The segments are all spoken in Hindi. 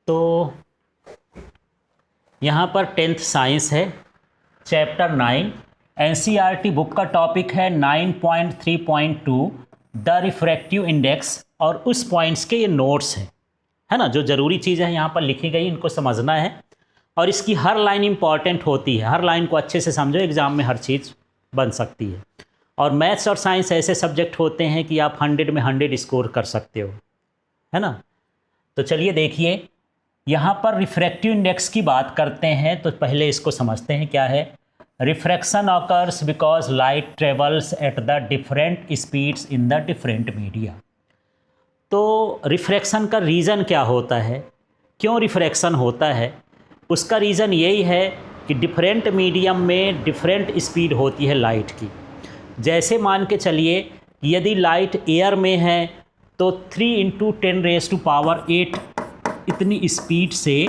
तो यहाँ पर 10th साइंस है, चैप्टर 9। एनसीईआरटी बुक का टॉपिक है 9.3.2 द रिफ्रैक्टिव इंडेक्स, और उस पॉइंट्स के ये नोट्स हैं, है ना। जो ज़रूरी चीज़ें हैं यहाँ पर लिखी गई, इनको समझना है, और इसकी हर लाइन इंपॉर्टेंट होती है। हर लाइन को अच्छे से समझो, एग्ज़ाम में हर चीज़ बन सकती है। और मैथ्स और साइंस ऐसे सब्जेक्ट होते हैं कि आप 100 में 100 स्कोर कर सकते हो, है ना। तो चलिए देखिए, यहाँ पर रिफ्रैक्टिव इंडेक्स की बात करते हैं, तो पहले इसको समझते हैं क्या है। Refraction occurs because light travels at the different speeds in the different media. तो रिफ्रैक्शन का रीज़न क्या होता है, क्यों रिफ्रैक्शन होता है, उसका रीज़न यही है कि डिफरेंट मीडियम में डिफरेंट स्पीड होती है लाइट की। जैसे मान के चलिए, यदि लाइट एयर में है तो 3 × 10⁸ इतनी स्पीड से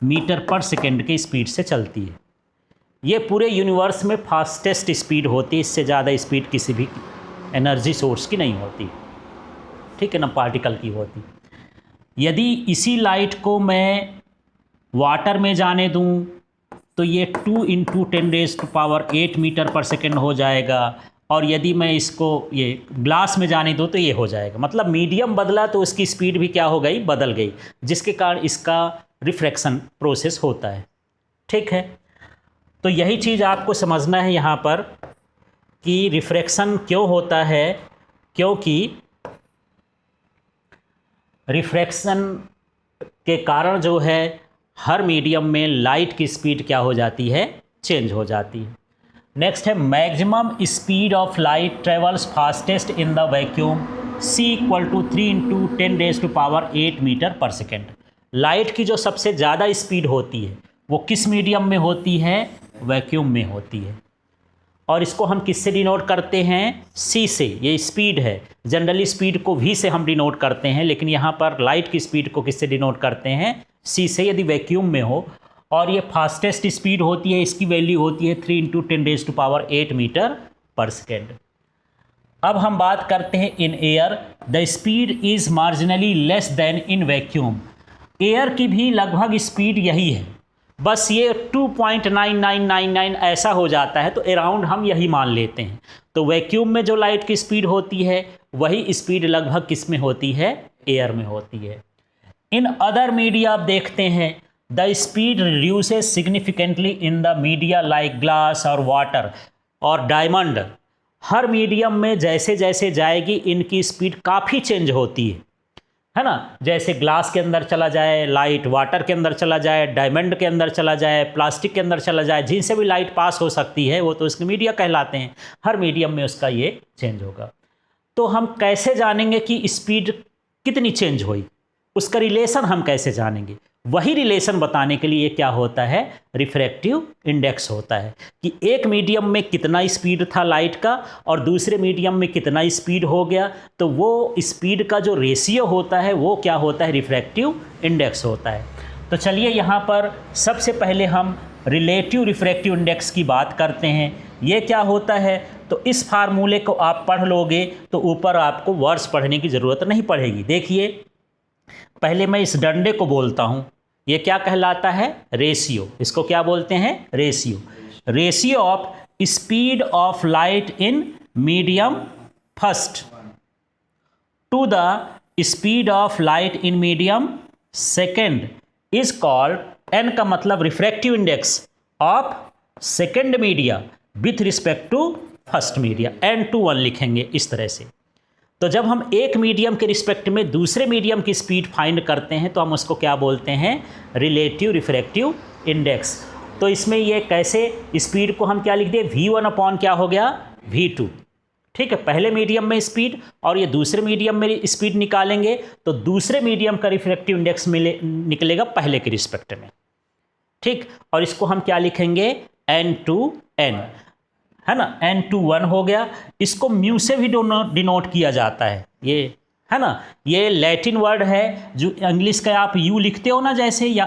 मीटर पर सेकेंड की स्पीड से चलती है। ये पूरे यूनिवर्स में फास्टेस्ट स्पीड होती है, इससे ज़्यादा स्पीड किसी भी एनर्जी सोर्स की नहीं होती, ठीक है ना, पार्टिकल की होती। यदि इसी लाइट को मैं वाटर में जाने दूं तो ये 2 × 10⁸ मीटर पर सेकेंड हो जाएगा, और यदि मैं इसको ये ग्लास में जाने दूं तो ये हो जाएगा। मतलब मीडियम बदला तो उसकी स्पीड भी क्या हो गई, बदल गई, जिसके कारण इसका रिफ्रैक्शन प्रोसेस होता है, ठीक है। तो यही चीज़ आपको समझना है यहाँ पर कि रिफ्रैक्शन क्यों होता है, क्योंकि रिफ्रैक्शन के कारण जो है हर मीडियम में लाइट की स्पीड क्या हो जाती है, चेंज हो जाती है। नेक्स्ट है maximum speed of light travels fastest in the vacuum, c = 3 × 10⁸ metre पर सेकेंड। लाइट की जो सबसे ज़्यादा स्पीड होती है वो किस मीडियम में होती है, वैक्यूम में होती है। और इसको हम किससे डिनोट करते हैं, c से। ये स्पीड है, जनरली स्पीड को v से हम डिनोट करते हैं, लेकिन यहाँ पर लाइट की स्पीड को किससे डिनोट करते हैं, c से, यदि वैक्यूम में हो। और ये फास्टेस्ट स्पीड होती है, इसकी वैल्यू होती है 3 × 10⁸ मीटर पर सेकेंड। अब हम बात करते हैं in air, the speed is marginally less then in vacuum. Air की भी लगभग स्पीड यही है, बस ये 2.9999 ऐसा हो जाता है, तो अराउंड हम यही मान लेते हैं। तो वैक्यूम में जो लाइट की स्पीड होती है वही स्पीड लगभग किस में होती है, एयर में होती है। इन अदर मीडिया आप देखते हैं, the speed reduces significantly in the media like glass और वाटर और डायमंड। हर मीडियम में जैसे जैसे जाएगी इनकी स्पीड काफ़ी चेंज होती है ना। जैसे ग्लास के अंदर चला जाए लाइट, वाटर के अंदर चला जाए, डायमंड के अंदर चला जाए, प्लास्टिक के अंदर चला जाए, जिनसे भी लाइट पास हो सकती है वो तो इसके मीडिया कहलाते हैं। हर मीडियम में उसका ये चेंज होगा। तो हम कैसे जानेंगे कि स्पीड कितनी चेंज हुई, उसका रिलेशन हम कैसे जानेंगे। वही रिलेशन बताने के लिए क्या होता है, रिफ्रैक्टिव इंडेक्स होता है कि एक मीडियम में कितना स्पीड था लाइट का और दूसरे मीडियम में कितना स्पीड हो गया, तो वो स्पीड का जो रेशियो होता है वो क्या होता है, रिफ्रैक्टिव इंडेक्स होता है। तो चलिए यहाँ पर सबसे पहले हम रिलेटिव रिफ्रैक्टिव इंडेक्स की बात करते हैं। ये क्या होता है, तो इस फार्मूले को आप पढ़ लोगे तो ऊपर आपको वर्ड्स पढ़ने की ज़रूरत नहीं पड़ेगी। देखिए, पहले मैं इस डंडे को बोलता हूँ, ये क्या कहलाता है, रेशियो। इसको क्या बोलते हैं, ratio. Ratio of speed of light in medium first to the speed of light in medium second is called, n का मतलब refractive index of second media with respect to first media, n/1 लिखेंगे इस तरह से। तो जब हम एक मीडियम के रिस्पेक्ट में दूसरे मीडियम की स्पीड फाइंड करते हैं तो हम उसको क्या बोलते हैं, रिलेटिव रिफ्रैक्टिव इंडेक्स। तो इसमें ये कैसे, स्पीड को हम क्या लिख दिए, v1 क्या हो गया, v2, ठीक है। पहले मीडियम में स्पीड और ये दूसरे मीडियम में स्पीड निकालेंगे तो दूसरे मीडियम का रिफ्रैक्टिव इंडेक्स निकलेगा पहले के रिस्पेक्ट में, ठीक। और इसको हम क्या लिखेंगे, n/n, है ना, n/1 हो गया। इसको म्यू से भी डिनोट किया जाता है, ये है ना, ये लैटिन वर्ड है। जो इंग्लिश का आप यू लिखते हो ना जैसे, या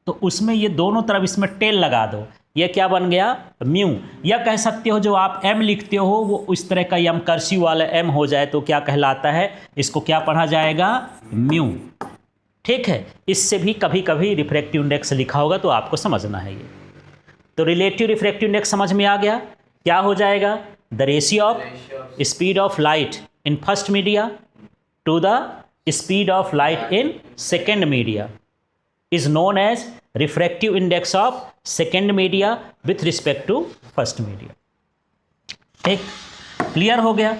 तो उसमें ये दोनों तरफ इसमें टेल लगा दो, ये क्या बन गया, म्यू। या कह सकते हो जो आप m लिखते हो वो इस तरह का m कर्सिव वाला m हो जाए तो क्या कहलाता है, इसको क्या पढ़ा जाएगा, म्यू, ठीक है, इससे भी कभी कभी रिफ्रैक्टिव इंडेक्स लिखा होगा तो आपको समझना है ये। तो रिलेटिव रिफ्रैक्टिव इंडेक्स समझ में आ गया, क्या हो जाएगा, the ratio of speed of light in first media to the speed of light in second media is known as refractive index of second media with respect to first media. ठीक, क्लियर हो गया।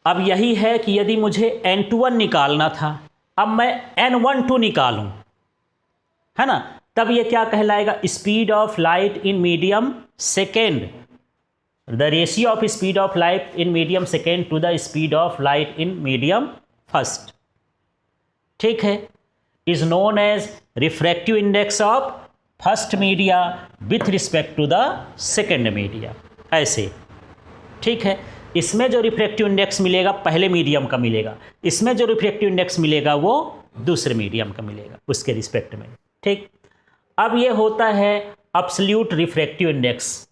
अब यही है कि यदि मुझे n21 निकालना था, अब मैं n12 निकालूं, है ना, तब ये क्या कहलाएगा, speed of light in medium second, the ratio of speed of light in medium second to the speed of light in medium first. ठीक है, is known as refractive index of first media with respect to the second media, ऐसे। ठीक है, इसमें जो रिफ्रैक्टिव इंडेक्स मिलेगा पहले मीडियम का मिलेगा, इसमें जो रिफ्रैक्टिव इंडेक्स मिलेगा वो दूसरे मीडियम का मिलेगा उसके रिस्पेक्ट में। ठीक, अब ये होता है एब्सोल्यूट रिफ्रैक्टिव इंडेक्स।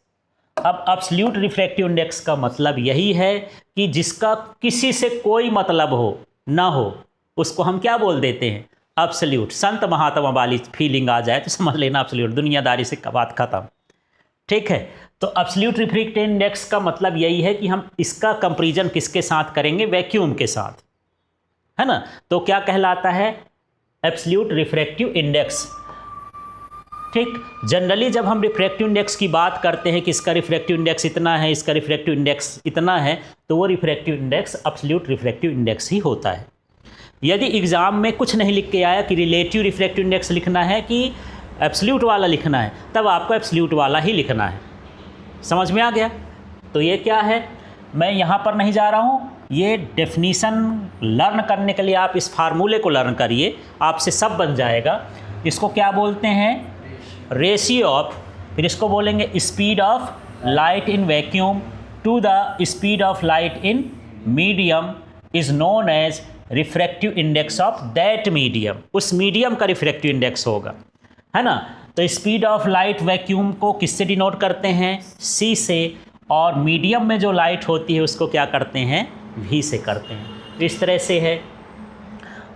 अब एब्सोल्यूट रिफ्रैक्टिव इंडेक्स का मतलब यही है कि जिसका किसी से कोई मतलब हो ना हो, उसको हम क्या बोल देते हैं, एब्सोल्यूट। संत महात्मा वाली फीलिंग आ जाए तो समझ लेना एब्सोल्यूट, दुनियादारी से बात खत्म। ठीक है, तो एब्सोल्यूट रिफ्रैक्टिव इंडेक्स का मतलब यही है कि हम इसका कंपैरिजन किसके साथ करेंगे, वैक्यूम के साथ, है ना। तो क्या कहलाता है, एब्सोल्यूट रिफ्रैक्टिव इंडेक्स। ठीक, जनरली जब हम रिफ्रैक्टिव इंडेक्स की बात करते हैं कि इसका रिफ्रैक्टिव इंडेक्स इतना है, इसका रिफ्रैक्टिव इंडेक्स इतना है, तो वो refractive index absolute refractive index ही होता है। यदि एग्ज़ाम में कुछ नहीं लिख के आया कि रिलेटिव रिफ्रैक्टिव इंडेक्स लिखना है कि एब्सोल्यूट वाला लिखना है, तब आपको एब्सोल्यूट वाला ही लिखना है। समझ में आ गया। तो ये क्या है, मैं यहाँ पर नहीं जा रहा हूँ, ये डेफिनीशन लर्न करने के लिए आप इस फार्मूले को लर्न करिए, आपसे सब बन जाएगा। इसको क्या बोलते हैं, रेशियो ऑफ, फिर इसको बोलेंगे speed of light in vacuum to the speed of light in medium is known as refractive index of that medium. उस मीडियम का रिफ्रैक्टिव इंडेक्स होगा, है ना। तो स्पीड ऑफ लाइट वैक्यूम को किससे डिनोट करते हैं, सी से, और मीडियम में जो लाइट होती है उसको क्या करते हैं, वी से करते हैं। तो इस तरह से है।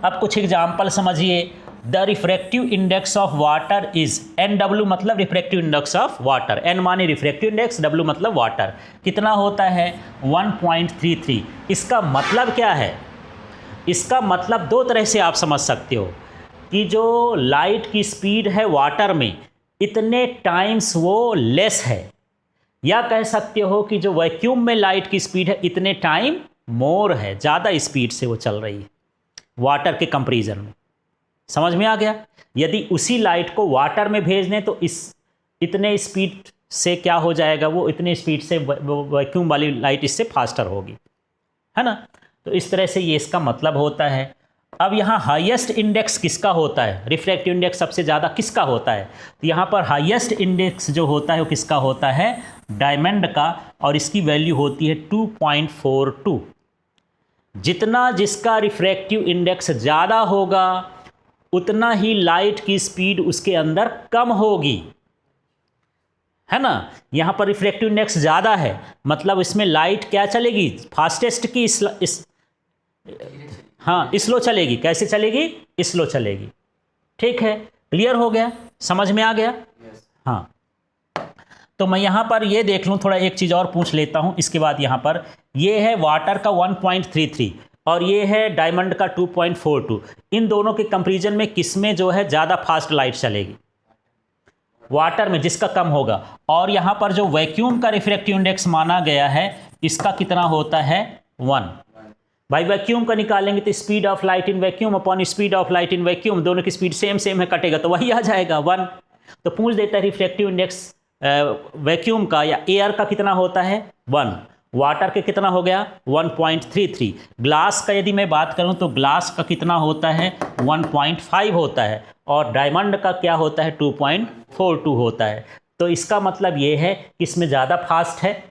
अब कुछ एग्जाम्पल समझिए। The refractive index of water is, NW मतलब refractive index of water, N माने रिफ्रैक्टिव इंडेक्स, W मतलब वाटर, कितना होता है 1.33। इसका मतलब क्या है, इसका मतलब दो तरह से आप समझ सकते हो कि जो लाइट की स्पीड है वाटर में इतने टाइम्स वो लेस है, या कह सकते हो कि जो वैक्यूम में लाइट की स्पीड है इतने टाइम मोर है, ज़्यादा स्पीड से वो चल रही है वाटर के कंपैरिजन में। समझ में आ गया। यदि उसी लाइट को वाटर में भेज दें तो इस इतने स्पीड से क्या हो जाएगा, वो इतने स्पीड से वैक्यूम वाली लाइट इससे फास्टर होगी, है ना। तो इस तरह से ये इसका मतलब होता है। अब यहाँ हाईएस्ट इंडेक्स किसका होता है, रिफ्रैक्टिव इंडेक्स सबसे ज़्यादा किसका होता है, तो यहाँ पर हाईएस्ट इंडेक्स जो होता है वो किसका होता है, डायमंड का, और इसकी वैल्यू होती है 2.42। जितना जिसका रिफ्रैक्टिव इंडेक्स ज़्यादा होगा उतना ही लाइट की स्पीड उसके अंदर कम होगी, है ना। यहाँ पर रिफ्रैक्टिव इंडेक्स ज़्यादा है मतलब इसमें लाइट क्या चलेगी, फास्टेस्ट की स्लो चलेगी। कैसे चलेगी, स्लो चलेगी। ठीक है, क्लियर हो गया, समझ में आ गया। हाँ, तो मैं यहाँ पर ये देख लूँ, थोड़ा एक चीज़ और पूछ लेता हूँ इसके बाद। यहाँ पर ये है वाटर का 1.33 और ये है डायमंड का 2.42। इन दोनों के कंपैरिजन में किसमें जो है ज़्यादा फास्ट लाइट चलेगी, वाटर में, जिसका कम होगा। और यहाँ पर जो वैक्यूम का रिफ्रैक्टिव इंडेक्स माना गया है इसका कितना होता है 1। भाई वैक्यूम का निकालेंगे तो speed of light in vacuum upon speed of light in vacuum, दोनों की स्पीड सेम है, कटेगा तो वही आ जाएगा 1। तो पूछ देता है रिफ्रैक्टिव इंडेक्स वैक्यूम का या एयर का कितना होता है 1, वाटर के कितना हो गया 1.33। ग्लास का यदि मैं बात करूं तो ग्लास का कितना होता है 1.5 होता है, और डायमंड का क्या होता है 2.42 होता है। तो इसका मतलब ये है कि इसमें ज़्यादा फास्ट है,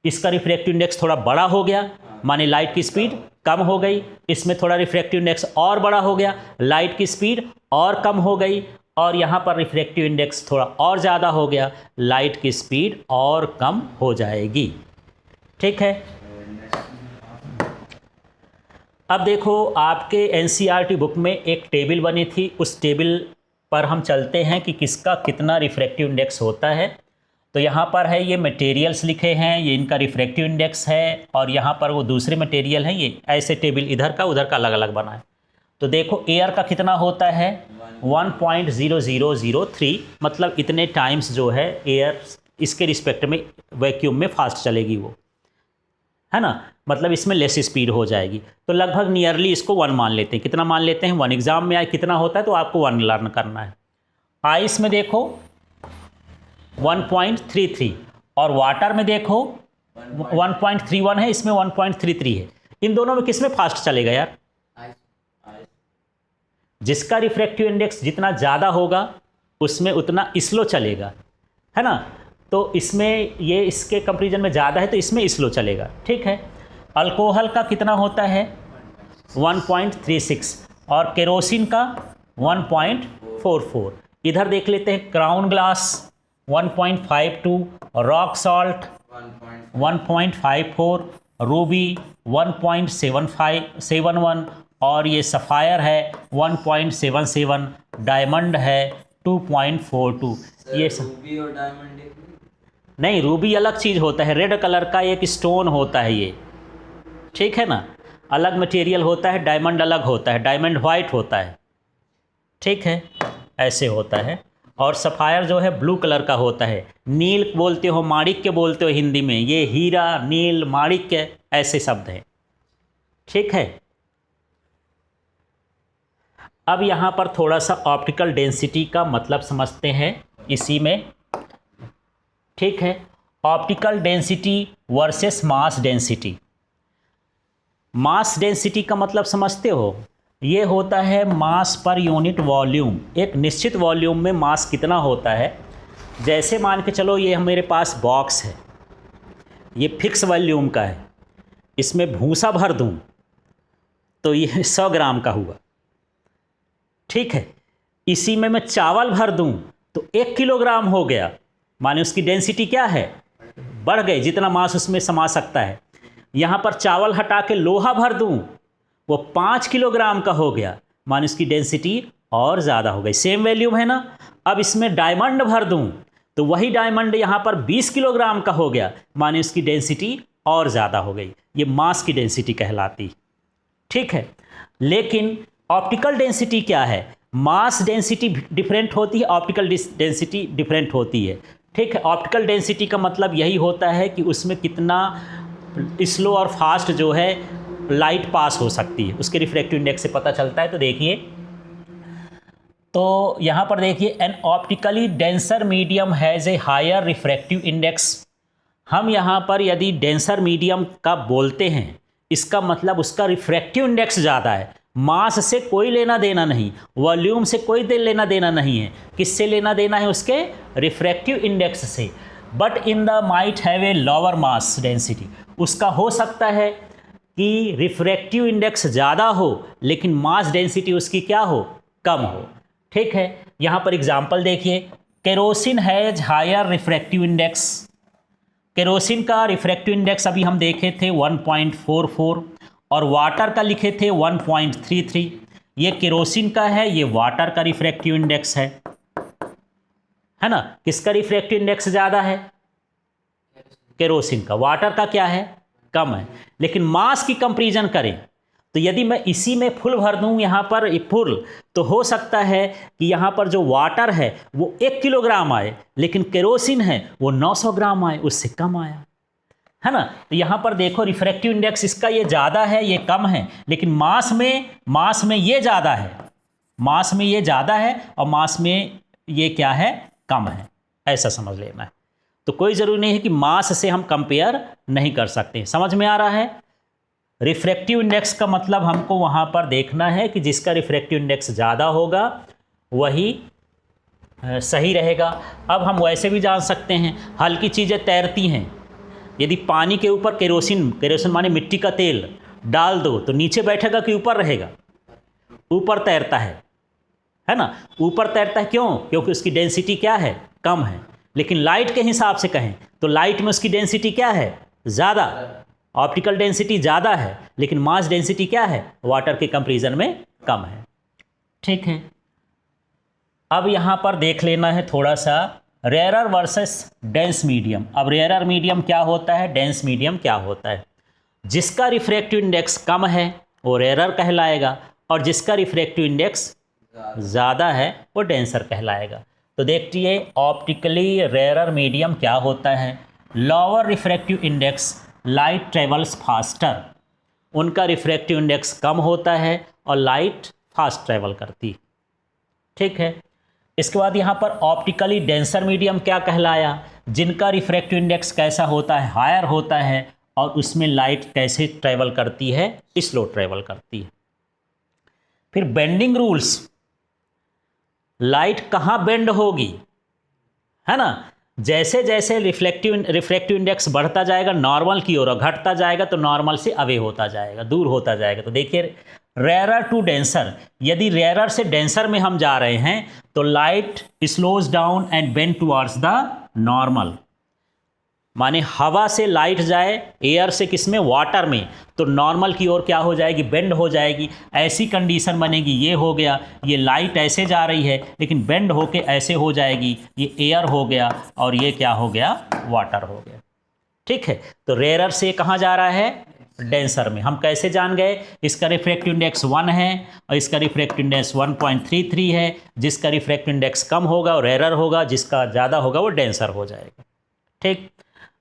इसका रिफ्रैक्टिव इंडेक्स थोड़ा बड़ा हो गया, माने लाइट की स्पीड कम हो गई। इसमें थोड़ा रिफ्रैक्टिव इंडेक्स और बड़ा हो गया, लाइट की स्पीड और कम हो गई। और यहाँ पर रिफ्रैक्टिव इंडेक्स थोड़ा और ज़्यादा हो गया, लाइट की स्पीड और कम हो जाएगी। ठीक है। अब देखो आपके एनसीईआरटी बुक में एक टेबल बनी थी, उस टेबल पर हम चलते हैं कि किसका कितना रिफ्रैक्टिव इंडेक्स होता है। तो यहाँ पर है ये मटेरियल्स लिखे हैं, ये इनका रिफ्रैक्टिव इंडेक्स है, और यहाँ पर वो दूसरे मटेरियल हैं, ये ऐसे टेबल इधर का उधर का अलग अलग बना है। तो देखो एयर का कितना होता है 1.0003, मतलब इतने टाइम्स जो है एयर इसके रिस्पेक्ट में वैक्यूम में फास्ट चलेगी वो, है ना, मतलब इसमें लेस स्पीड हो जाएगी। तो लगभग नियरली इसको 1 मान लेते हैं। कितना मान लेते हैं 1, एग्जाम में आए कितना होता है तो आपको 1 लर्न करना है। आइस में देखो 1.33 और वाटर में देखो 1.31 है, इसमें 1.33 है। इन दोनों में किस में फास्ट चलेगा यार? जिसका रिफ्रैक्टिव इंडेक्स जितना ज़्यादा होगा उसमें उतना स्लो चलेगा, है ना। तो इसमें ये इसके कंपैरिजन में ज़्यादा है तो इसमें स्लो चलेगा, ठीक है। अल्कोहल का कितना होता है 1.36 और केरोसिन का 1.44। इधर देख लेते हैं crown glass 1.52, rock salt 1.54, Ruby 1.71 और ये सफ़ायर है 1.77, डायमंड है 2.42। ये रूबी और डायमंड नहीं, रूबी अलग चीज़ होता है, रेड कलर का एक स्टोन होता है ये, ठीक है ना, अलग मटेरियल होता है। डायमंड अलग होता है, डायमंड वाइट होता है, ठीक है, ऐसे होता है। और सफ़ायर जो है ब्लू कलर का होता है। नील बोलते हो, माणिक्य बोलते हो हिंदी में, ये हीरा, नील, माणिक्य ऐसे शब्द हैं, ठीक है। अब यहाँ पर थोड़ा सा ऑप्टिकल डेंसिटी का मतलब समझते हैं इसी में, ठीक है। Optical density versus mass density. Mass density का मतलब समझते हो, ये होता है मास पर यूनिट वॉल्यूम। एक निश्चित वॉल्यूम में मास कितना होता है, जैसे मान के चलो ये मेरे पास बॉक्स है, ये फिक्स वॉल्यूम का है, इसमें भूसा भर दूं तो ये 100 ग्राम का हुआ, ठीक है। इसी में मैं चावल भर दूं तो 1 किलोग्राम हो गया, माने उसकी डेंसिटी क्या है, बढ़ गई, जितना मास उसमें समा सकता है। यहाँ पर चावल हटा के लोहा भर दूं वो 5 किलोग्राम का हो गया, माने उसकी डेंसिटी और ज़्यादा हो गई, सेम वैल्यूम है ना। अब इसमें डायमंड भर दूं तो वही डायमंड यहाँ पर 20 किलोग्राम का हो गया, माने उसकी डेंसिटी और ज़्यादा हो गई। ये मास की डेंसिटी कहलाती, ठीक है। लेकिन ऑप्टिकल डेंसिटी क्या है, मास डेंसिटी डिफरेंट होती है, ऑप्टिकल डेंसिटी डिफरेंट होती है, ठीक है। ऑप्टिकल डेंसिटी का मतलब यही होता है कि उसमें कितना स्लो और फास्ट जो है लाइट पास हो सकती है, उसके रिफ्रैक्टिव इंडेक्स से पता चलता है। तो देखिए, तो यहाँ पर देखिए, an optically denser medium has a higher refractive index. हम यहाँ पर यदि डेंसर मीडियम का बोलते हैं, इसका मतलब उसका रिफ्रैक्टिव इंडेक्स ज़्यादा है। मास से कोई लेना देना नहीं, वॉल्यूम से कोई लेना देना नहीं है, किससे लेना देना है, उसके रिफ्रैक्टिव इंडेक्स से। But in the might have a lower mass density, उसका हो सकता है कि रिफ्रैक्टिव इंडेक्स ज़्यादा हो लेकिन मास डेंसिटी उसकी क्या हो, कम हो, ठीक है। यहाँ पर एग्जांपल देखिए, kerosene has higher refractive index. Kerosene का रिफ्रैक्टिव इंडेक्स अभी हम देखे थे 1.44 और वाटर का लिखे थे 1.33। ये केरोसिन का है, ये वाटर का रिफ्रैक्टिव इंडेक्स है ना। किसका रिफ्रैक्टिव इंडेक्स ज़्यादा है, केरोसिन का। वाटर का क्या है, कम है। लेकिन मास की कंपैरिजन करें तो यदि मैं इसी में फुल भर दूं यहाँ पर फुल, तो हो सकता है कि यहाँ पर जो वाटर है वो 1 किलोग्राम आए, लेकिन केरोसिन है वो 900 ग्राम आए, उससे कम आया, है ना। तो यहाँ पर देखो रिफ्रैक्टिव इंडेक्स इसका ये ज़्यादा है, ये कम है, लेकिन मास में ये ज़्यादा है, मास में ये ज़्यादा है और मास में ये क्या है, कम है, ऐसा समझ लेना है। तो कोई ज़रूरी नहीं है कि मास से हम कंपेयर नहीं कर सकते। समझ में आ रहा है। रिफ्रैक्टिव इंडेक्स का मतलब हमको वहाँ पर देखना है कि जिसका रिफ्रैक्टिव इंडेक्स ज़्यादा होगा वही सही रहेगा। अब हम वैसे भी जान सकते हैं, हल्की चीज़ें तैरती हैं, यदि पानी के ऊपर केरोसिन माने मिट्टी का तेल डाल दो तो नीचे बैठेगा कि ऊपर रहेगा, ऊपर तैरता है ना। ऊपर तैरता है क्यों, क्योंकि उसकी डेंसिटी क्या है, कम है। लेकिन लाइट के हिसाब से कहें तो लाइट में उसकी डेंसिटी क्या है, ज़्यादा, ऑप्टिकल डेंसिटी ज़्यादा है लेकिन मास डेंसिटी क्या है, वाटर के कंपैरिजन में कम है। ठीक है, अब यहाँ पर देख लेना है थोड़ा सा रेयरर वर्सेस डेंस मीडियम। अब रेयरर मीडियम क्या होता है, डेंस मीडियम क्या होता है। जिसका रिफ्रैक्टिव इंडेक्स कम है वो रेयरर कहलाएगा और जिसका रिफ्रैक्टिव इंडेक्स ज़्यादा है वो डेंसर कहलाएगा। तो देखिए ऑप्टिकली रेयरर मीडियम क्या होता है, lower refractive index light travels faster, उनका रिफ्रैक्टिव इंडेक्स कम होता है और लाइट फास्ट ट्रेवल करती है। ठीक है, इसके बाद यहाँ पर ऑप्टिकली डेंसर मीडियम क्या कहलाया, जिनका रिफ्रैक्टिव इंडेक्स कैसा होता है, हायर होता है और उसमें लाइट कैसे ट्रेवल करती है, स्लो ट्रेवल करती है। फिर बेंडिंग रूल्स, लाइट कहाँ बेंड होगी, है ना, जैसे जैसे रिफ्रैक्टिव इंडेक्स बढ़ता जाएगा नॉर्मल की ओर, घटता जाएगा तो नॉर्मल से अवे होता जाएगा, दूर होता जाएगा। तो देखिए रेयरर टू डेंसर, यदि रेयरर से डेंसर में हम जा रहे हैं तो light slows down and bend towards the normal, माने हवा से लाइट जाए एयर से किस में, वाटर में, तो नॉर्मल की ओर क्या हो जाएगी, बेंड हो जाएगी। ऐसी कंडीशन बनेगी, ये हो गया, ये लाइट ऐसे जा रही है लेकिन बेंड होके ऐसे हो जाएगी, ये एयर हो गया और ये क्या हो गया, वाटर हो गया। ठीक है, तो रेयरर से कहाँ जा रहा है, डेंसर में। हम कैसे जान गए, इसका रिफ्रैक्टिव इंडेक्स 1 है और इसका रिफ्रैक्टिव इंडेक्स 1.33 है। जिसका रिफ्रैक्टिव इंडेक्स कम होगा वो रेयरर होगा, जिसका ज़्यादा होगा वो डेंसर हो जाएगा। ठीक,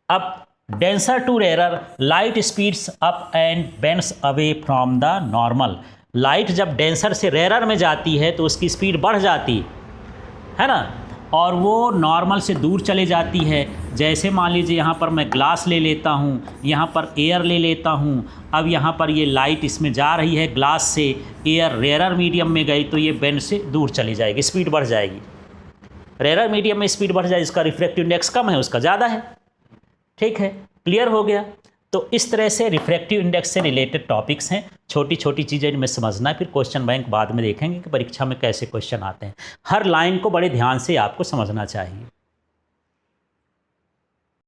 अब denser to rarer, light speeds up and bends away from the normal. Light जब डेंसर से रेयरर में जाती है तो उसकी स्पीड बढ़ जाती है ना, और वो नॉर्मल से दूर चले जाती है। जैसे मान लीजिए यहाँ पर मैं ग्लास ले लेता हूँ, यहाँ पर एयर ले लेता हूँ, अब यहाँ पर ये लाइट इसमें जा रही है, ग्लास से एयर रेयरर मीडियम में गई तो ये बेंड से दूर चली जाएगी, स्पीड बढ़ जाएगी। रेयरर मीडियम में स्पीड बढ़ जाए, इसका रिफ्रैक्टिव इंडेक्स कम है उसका ज़्यादा है। ठीक है, क्लियर हो गया। तो इस तरह से रिफ्रैक्टिव इंडेक्स से रिलेटेड टॉपिक्स हैं, छोटी छोटी चीज़ें इनमें समझना है, फिर क्वेश्चन बैंक बाद में देखेंगे कि परीक्षा में कैसे क्वेश्चन आते हैं। हर लाइन को बड़े ध्यान से आपको समझना चाहिए।